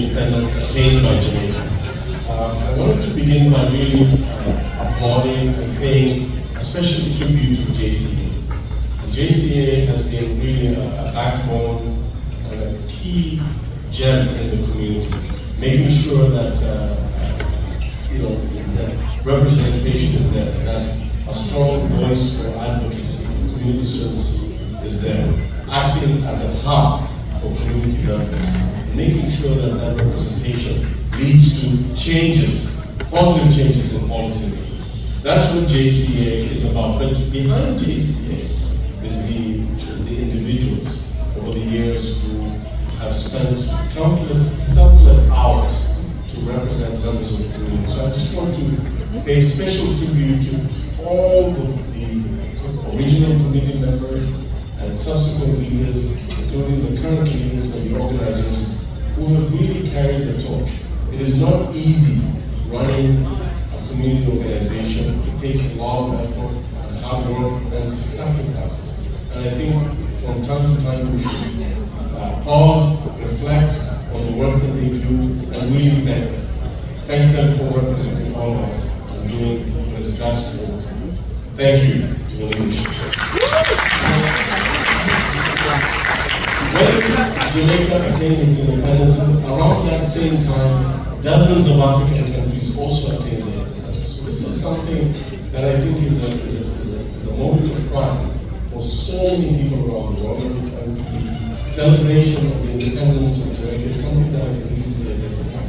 independence attained by Jamaica. I wanted to begin by really applauding and paying a special tribute to JCA. JCA has been really a backbone and a key gem in the community, making sure that that representation is there, that a strong voice for advocacy and community services is there, acting as a hub for community members, making sure that that representation leads to changes, positive changes in policy making. That's what JCA is about. But behind JCA is the individuals over the years who have spent countless selfless hours to represent members of the community. So I just want to pay special tribute to all the original community members and subsequent leaders, including the current leaders and the organizers who have really carried the torch. It is not easy running a community organization. It takes a lot of effort and hard work and sacrifices. And I think from time to time we should pause, reflect on the work that they do, and really thank them. Thank them for representing all of us and doing what is best for the community. Thank you to the leadership. When Jamaica attained its independence, around that same time, dozens of African countries also attained their independence. So this is something that I think is a moment of pride for so many people around the world. And the celebration of the independence of Jamaica is something that I can easily identify.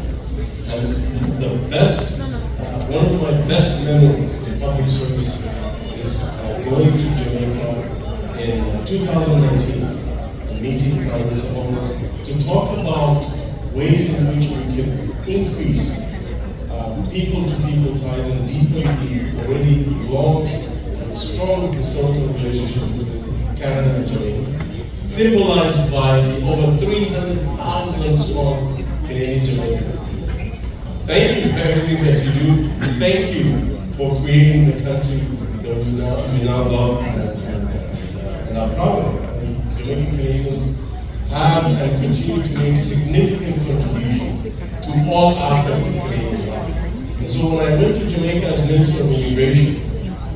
And the best, one of my best memories in public service is going to Jamaica in 2019, a meeting Prime Minister Ahmed to talk about ways in which we can increase people-to-people ties and deepen the already long and strong historical relationship between Canada and Jamaica, symbolized by the over 300,000 strong Canadian Jamaicans. Thank you for everything that you do. Thank you for creating the country that we now love and are proud of. And Jamaican Canadians have and continue to make significant contributions to all aspects of Canadian life. And so when I went to Jamaica as Minister of Immigration,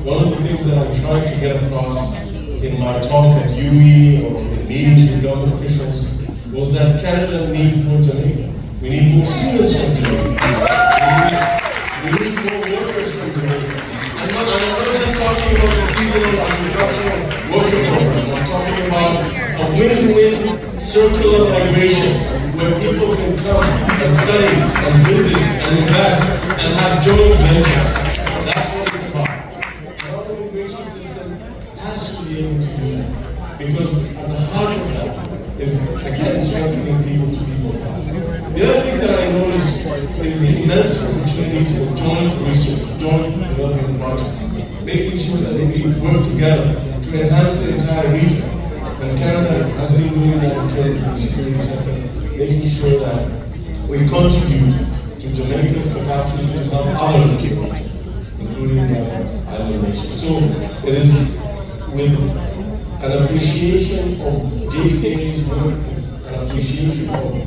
one of the things that I tried to get across in my talk at UE or in meetings with government officials was that Canada needs more Jamaica. We need more students from Jamaica. We need more workers from Jamaica. And I'm not just talking about the seasonal agricultural worker program. I'm talking about a win-win circular migration where people can come and study and visit and invest and have joint ventures. That's what it's about. Our immigration system has to be able to do that, because at the heart of that is, again, strengthening people-to-people ties. The other thing that I noticed is the immense opportunities for joint research, joint development projects, making sure that we work together to enhance the entire region. And Canada has been doing that in terms of the security sector, making sure that we contribute to Jamaica's capacity to help others in the region, including the island nations. So it is with an appreciation of JCA's work, an appreciation of what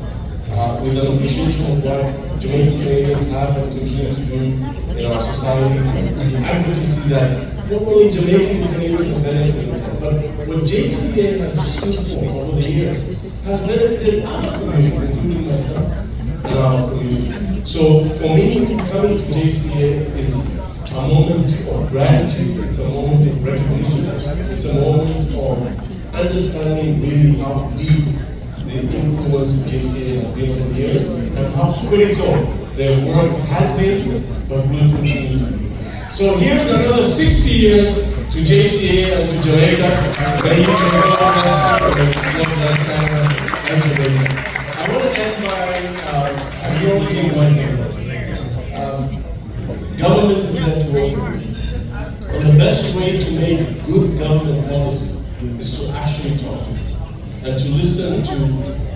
Jamaican Canadians have and continue to do in our societies, and advocacy that not only Jamaican Canadians have benefited from, but what JCA has stood for over the years has benefited other communities, including myself and our community. So for me, coming to JCA is a moment of gratitude, it's a moment of recognition, it's a moment of understanding really how deep the influence of JCA has been over the years and how critical their work has been, but will continue to be. So here's another 60 years to JCA and to Jamaica. May you God bless Canada and Jamaica. I want to end by acknowledging one thing. Government is there to work with people. And the best way to make good government policy is to actually talk to people and to listen to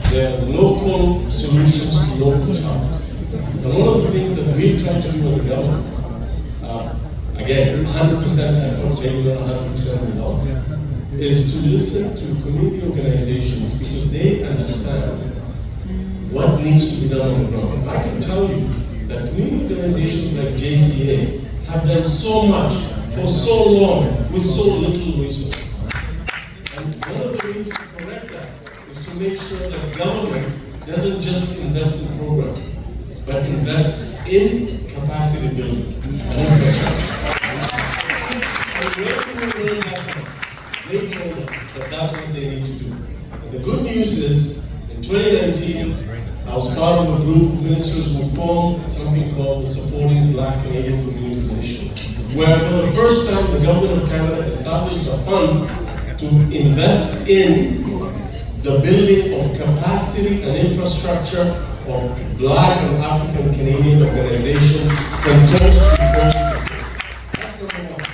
their local solutions to local challenges. And one of the things that we try to do as a government, again, 100% effort, maybe not 100% results, is to listen to community organizations, because they understand what needs to be done on the ground. I can tell you that community organizations like JCA have done so much for so long with so little resources. And one of the ways to correct that is to make sure that government doesn't just invest in programs, but invests in capacity building and infrastructure. And where do we learn that from? They told us that that's what they need to do. And the good news is, in 2019, I was part of a group of ministers who formed something called the Supporting Black Canadian Communities Initiative, where for the first time the government of Canada established a fund to invest in the building of capacity and infrastructure of Black and African Canadian organizations from coast to coast. That's number one.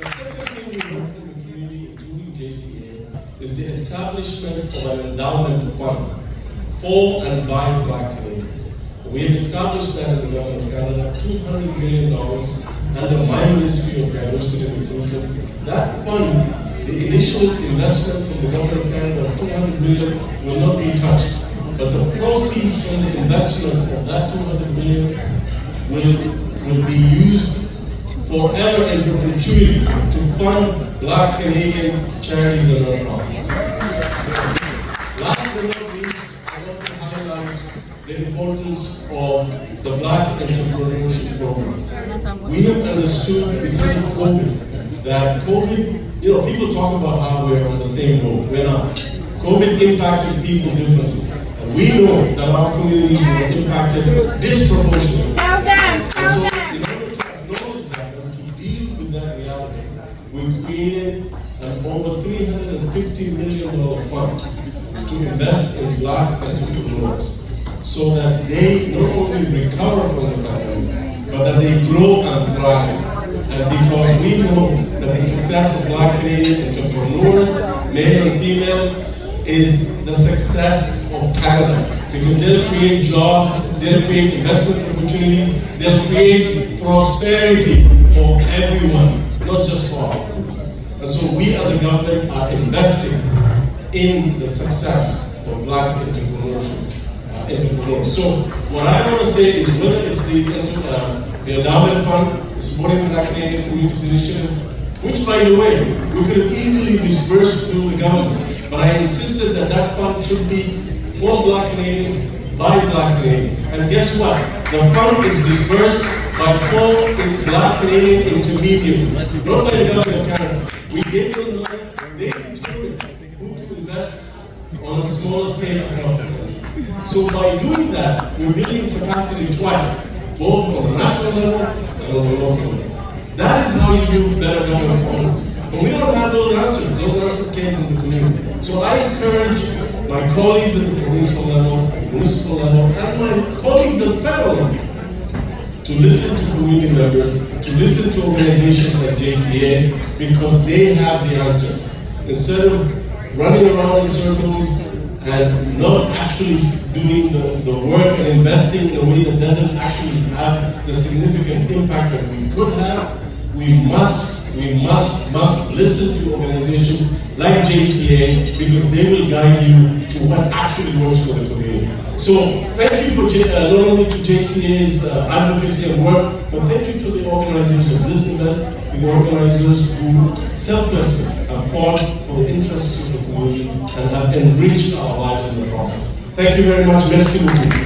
The second thing we heard from the community, including JCA, is the establishment of an endowment fund for and by Black Canadians. We have established that in the government of Canada, $200 million under my Ministry of Diversity and Inclusion. That fund, the initial investment from the government of Canada of $200 million will not be touched. But the proceeds from the investment of that $200 million will be used forever in perpetuity to fund Black Canadian charities and nonprofits. Last but not least, I want to highlight the importance of the Black Entrepreneurship Program. We have understood because of COVID that COVID, people talk about how we're on the same boat. We're not. COVID impacted people differently. We know that our communities were impacted disproportionately. And so, in order to acknowledge that and to deal with that reality, we created an over $350 million fund to invest in Black entrepreneurs so that they not only recover from the pandemic, but that they grow and thrive. And because we know that the success of Black Canadian entrepreneurs, male and female, is the success of Canada, because they'll create jobs, they'll create investment opportunities, they'll create prosperity for everyone, not just for our communities. And so we as a government are investing in the success of Black entrepreneurs. So what I want to say is whether it's the endowment fund, the Supporting Black Canadian Communities Initiative, which by the way, we could have easily dispersed through the government, but I insisted that that fund should be for Black Canadians, by Black Canadians. And guess what? The fund is dispersed by 4 Black Canadian intermediaries, not by the government of Canada. We gave them the money, they determined who to invest on a smaller scale across the country. So by doing that, we're building capacity twice, both on a national level and on a local level. That is how you do better government policy. But we don't have those answers. Those answers came from the community. So I encourage my colleagues at the provincial level, municipal level, and my colleagues at the federal level to listen to community members, to listen to organizations like JCA, because they have the answers. Instead of running around in circles and not actually doing the work and investing in a way that doesn't actually have the significant impact that we could have, we must listen to organizations like JCA, because they will guide you to what actually works for the community. So thank you for not only to JCA's advocacy and work, but thank you to the organizers of this event, to the organizers who selflessly have fought for the interests of the community and have enriched our lives in the process. Thank you very much. Merci beaucoup.